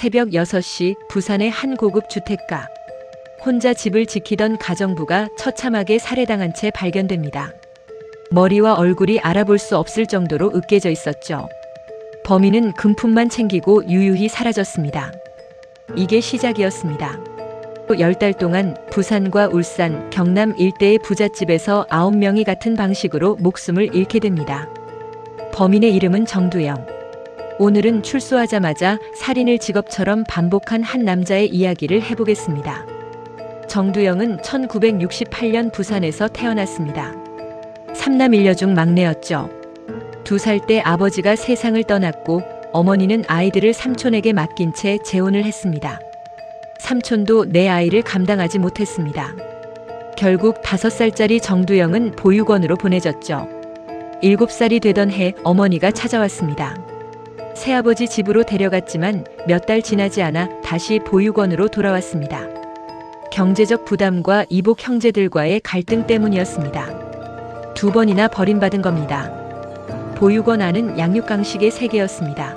새벽 6시 부산의 한 고급 주택가. 혼자 집을 지키던 가정부가 처참하게 살해당한 채 발견됩니다. 머리와 얼굴이 알아볼 수 없을 정도로 으깨져 있었죠. 범인은 금품만 챙기고 유유히 사라졌습니다. 이게 시작이었습니다. 10달 동안 부산과 울산, 경남 일대의 부잣집에서 9명이 같은 방식으로 목숨을 잃게 됩니다. 범인의 이름은 정두영. 오늘은 출소하자마자 살인을 직업처럼 반복한 한 남자의 이야기를 해보겠습니다. 정두영은 1968년 부산에서 태어났습니다. 3남 1녀 중 막내였죠. 2살 때 아버지가 세상을 떠났고 어머니는 아이들을 삼촌에게 맡긴 채 재혼을 했습니다. 삼촌도 내 아이를 감당하지 못했습니다. 결국 5살짜리 정두영은 보육원으로 보내졌죠. 7살이 되던 해 어머니가 찾아왔습니다. 새아버지 집으로 데려갔지만 몇 달 지나지 않아 다시 보육원으로 돌아왔습니다. 경제적 부담과 이복 형제들과의 갈등 때문이었습니다. 2번이나 버림받은 겁니다. 보육원 안은 양육강식의 세계였습니다.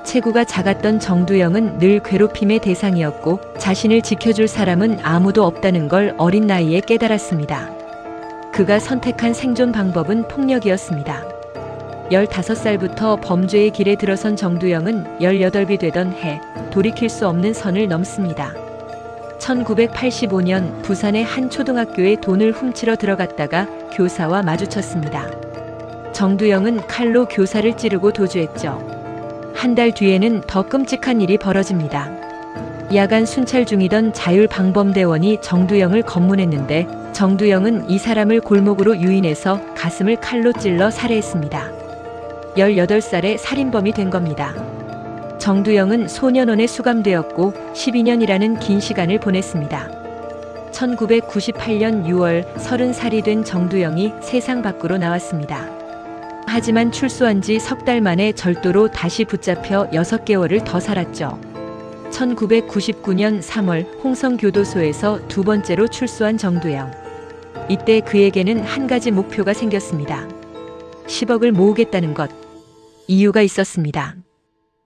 체구가 작았던 정두영은 늘 괴롭힘의 대상이었고 자신을 지켜줄 사람은 아무도 없다는 걸 어린 나이에 깨달았습니다. 그가 선택한 생존 방법은 폭력이었습니다. 15살부터 범죄의 길에 들어선 정두영은 18이 되던 해 돌이킬 수 없는 선을 넘습니다. 1985년 부산의 한 초등학교에 돈을 훔치러 들어갔다가 교사와 마주쳤습니다. 정두영은 칼로 교사를 찌르고 도주했죠. 한 달 뒤에는 더 끔찍한 일이 벌어집니다. 야간 순찰 중이던 자율방범대원이 정두영을 검문했는데 정두영은 이 사람을 골목으로 유인해서 가슴을 칼로 찔러 살해했습니다. 18살에 살인범이 된 겁니다. 정두영은 소년원에 수감되었고 12년이라는 긴 시간을 보냈습니다. 1998년 6월 30살이 된 정두영이 세상 밖으로 나왔습니다. 하지만 출소한 지 석 달 만에 절도로 다시 붙잡혀 6개월을 더 살았죠. 1999년 3월 홍성교도소에서 2번째로 출소한 정두영. 이때 그에게는 한 가지 목표가 생겼습니다. 10억을 모으겠다는 것. 이유가 있었습니다.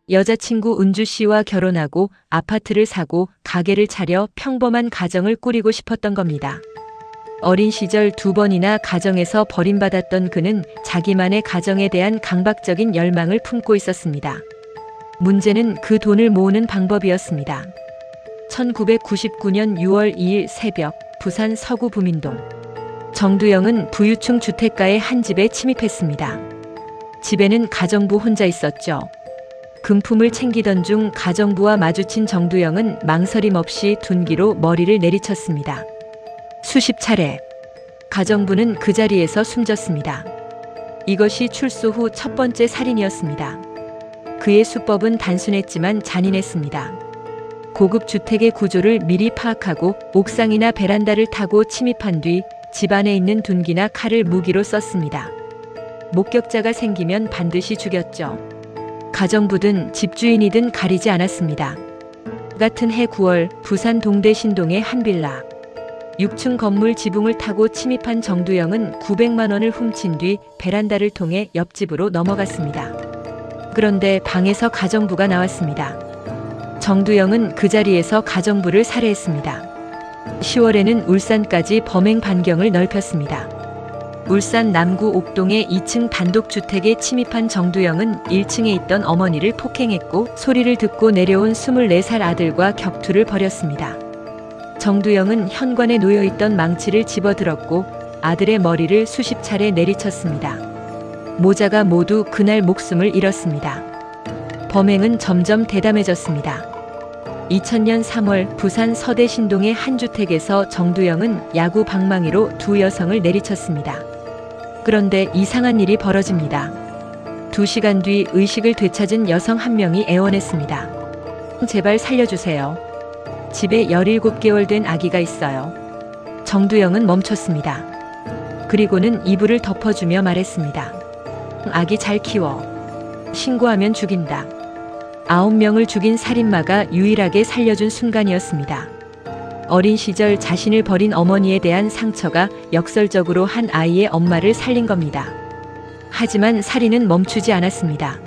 여자친구 은주 씨와 결혼하고 아파트를 사고 가게를 차려 평범한 가정을 꾸리고 싶었던 겁니다. 어린 시절 2번이나 가정에서 버림받았던 그는 자기만의 가정에 대한 강박적인 열망을 품고 있었습니다. 문제는 그 돈을 모으는 방법이었습니다. 1999년 6월 2일 새벽 부산 서구 부민동. 정두영은 부유층 주택가의 한 집에 침입했습니다. 집에는 가정부 혼자 있었죠. 금품을 챙기던 중 가정부와 마주친 정두영은 망설임 없이 둔기로 머리를 내리쳤습니다. 수십 차례. 가정부는 그 자리에서 숨졌습니다. 이것이 출소 후 첫 번째 살인이었습니다. 그의 수법은 단순했지만 잔인했습니다. 고급 주택의 구조를 미리 파악하고 옥상이나 베란다를 타고 침입한 뒤 집 안에 있는 둔기나 칼을 무기로 썼습니다. 목격자가 생기면 반드시 죽였죠. 가정부든 집주인이든 가리지 않았습니다. 같은 해 9월 부산 동대 신동의 한 빌라. 6층 건물 지붕을 타고 침입한 정두영은 900만 원을 훔친 뒤 베란다를 통해 옆집으로 넘어갔습니다. 그런데 방에서 가정부가 나왔습니다. 정두영은 그 자리에서 가정부를 살해했습니다. 10월에는 울산까지 범행 반경을 넓혔습니다. 울산 남구 옥동의 2층 단독주택에 침입한 정두영은 1층에 있던 어머니를 폭행했고 소리를 듣고 내려온 24살 아들과 격투를 벌였습니다. 정두영은 현관에 놓여있던 망치를 집어들었고 아들의 머리를 수십 차례 내리쳤습니다. 모자가 모두 그날 목숨을 잃었습니다. 범행은 점점 대담해졌습니다. 2000년 3월 부산 서대 신동의 한 주택에서 정두영은 야구 방망이로 2 여성을 내리쳤습니다. 그런데 이상한 일이 벌어집니다. 2시간 뒤 의식을 되찾은 여성 한 명이 애원했습니다. 제발 살려주세요. 집에 17개월 된 아기가 있어요. 정두영은 멈췄습니다. 그리고는 이불을 덮어주며 말했습니다. 아기 잘 키워. 신고하면 죽인다. 9명을 죽인 살인마가 유일하게 살려준 순간이었습니다. 어린 시절 자신을 버린 어머니에 대한 상처가 역설적으로 한 아이의 엄마를 살린 겁니다. 하지만 살인은 멈추지 않았습니다.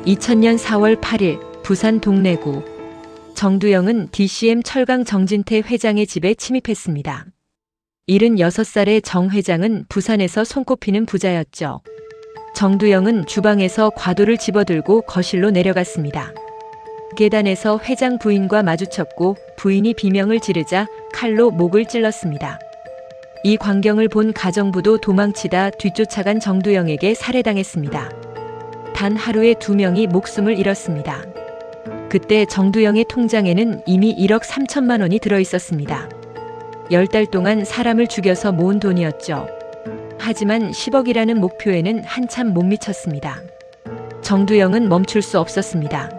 2000년 4월 8일 부산 동래구 정두영은 DCM 철강 정진태 회장의 집에 침입했습니다. 76살의 정 회장은 부산에서 손꼽히는 부자였죠. 정두영은 주방에서 과도를 집어들고 거실로 내려갔습니다. 계단에서 회장 부인과 마주쳤고 부인이 비명을 지르자 칼로 목을 찔렀습니다. 이 광경을 본 가정부도 도망치다 뒤쫓아간 정두영에게 살해당했습니다. 단 하루에 2명이 목숨을 잃었습니다. 그때 정두영의 통장에는 이미 1억 3천만 원이 들어있었습니다. 10달 동안 사람을 죽여서 모은 돈이었죠. 하지만 10억이라는 목표에는 한참 못 미쳤습니다. 정두영은 멈출 수 없었습니다.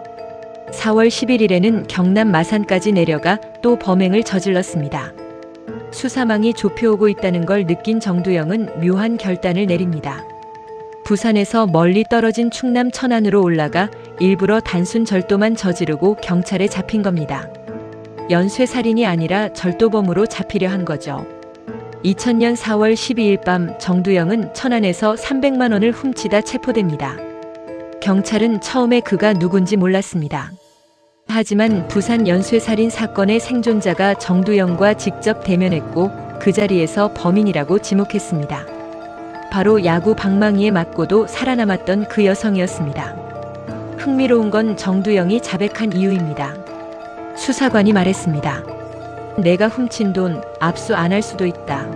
4월 11일에는 경남 마산까지 내려가 또 범행을 저질렀습니다. 수사망이 좁혀오고 있다는 걸 느낀 정두영은 묘한 결단을 내립니다. 부산에서 멀리 떨어진 충남 천안으로 올라가 일부러 단순 절도만 저지르고 경찰에 잡힌 겁니다. 연쇄살인이 아니라 절도범으로 잡히려 한 거죠. 2000년 4월 12일 밤 정두영은 천안에서 300만 원을 훔치다 체포됩니다. 경찰은 처음에 그가 누군지 몰랐습니다. 하지만 부산 연쇄살인 사건의 생존자가 정두영과 직접 대면했고 그 자리에서 범인이라고 지목했습니다. 바로 야구 방망이에 맞고도 살아남았던 그 여성이었습니다. 흥미로운 건 정두영이 자백한 이유입니다. 수사관이 말했습니다. 내가 훔친 돈 압수 안 할 수도 있다.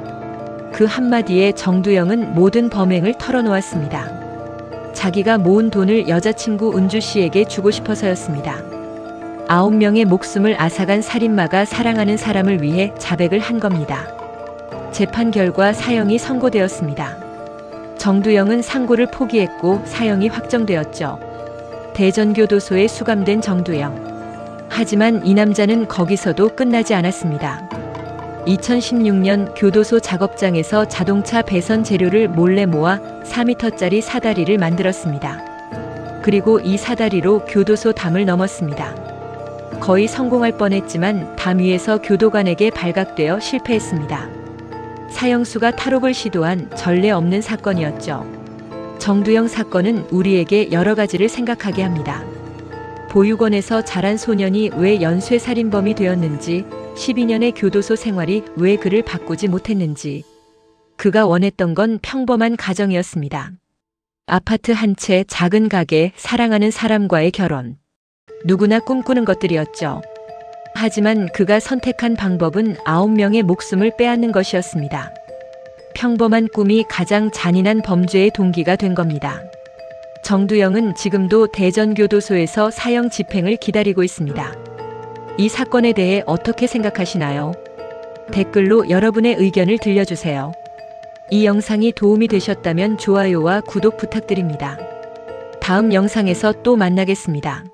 그 한마디에 정두영은 모든 범행을 털어놓았습니다. 자기가 모은 돈을 여자친구 은주 씨에게 주고 싶어서였습니다. 9명의 목숨을 앗아간 살인마가 사랑하는 사람을 위해 자백을 한 겁니다. 재판 결과 사형이 선고되었습니다. 정두영은 상고를 포기했고 사형이 확정되었죠. 대전교도소에 수감된 정두영. 하지만 이 남자는 거기서도 끝나지 않았습니다. 2016년 교도소 작업장에서 자동차 배선 재료를 몰래 모아 4m짜리 사다리를 만들었습니다. 그리고 이 사다리로 교도소 담을 넘었습니다. 거의 성공할 뻔했지만 담 위에서 교도관에게 발각되어 실패했습니다. 사형수가 탈옥을 시도한 전례 없는 사건이었죠. 정두영 사건은 우리에게 여러 가지를 생각하게 합니다. 보육원에서 자란 소년이 왜 연쇄살인범이 되었는지, 12년의 교도소 생활이 왜 그를 바꾸지 못했는지. 그가 원했던 건 평범한 가정이었습니다. 아파트 한 채, 작은 가게, 사랑하는 사람과의 결혼. 누구나 꿈꾸는 것들이었죠. 하지만 그가 선택한 방법은 9명의 목숨을 빼앗는 것이었습니다. 평범한 꿈이 가장 잔인한 범죄의 동기가 된 겁니다. 정두영은 지금도 대전교도소에서 사형 집행을 기다리고 있습니다. 이 사건에 대해 어떻게 생각하시나요? 댓글로 여러분의 의견을 들려주세요. 이 영상이 도움이 되셨다면 좋아요와 구독 부탁드립니다. 다음 영상에서 또 만나겠습니다.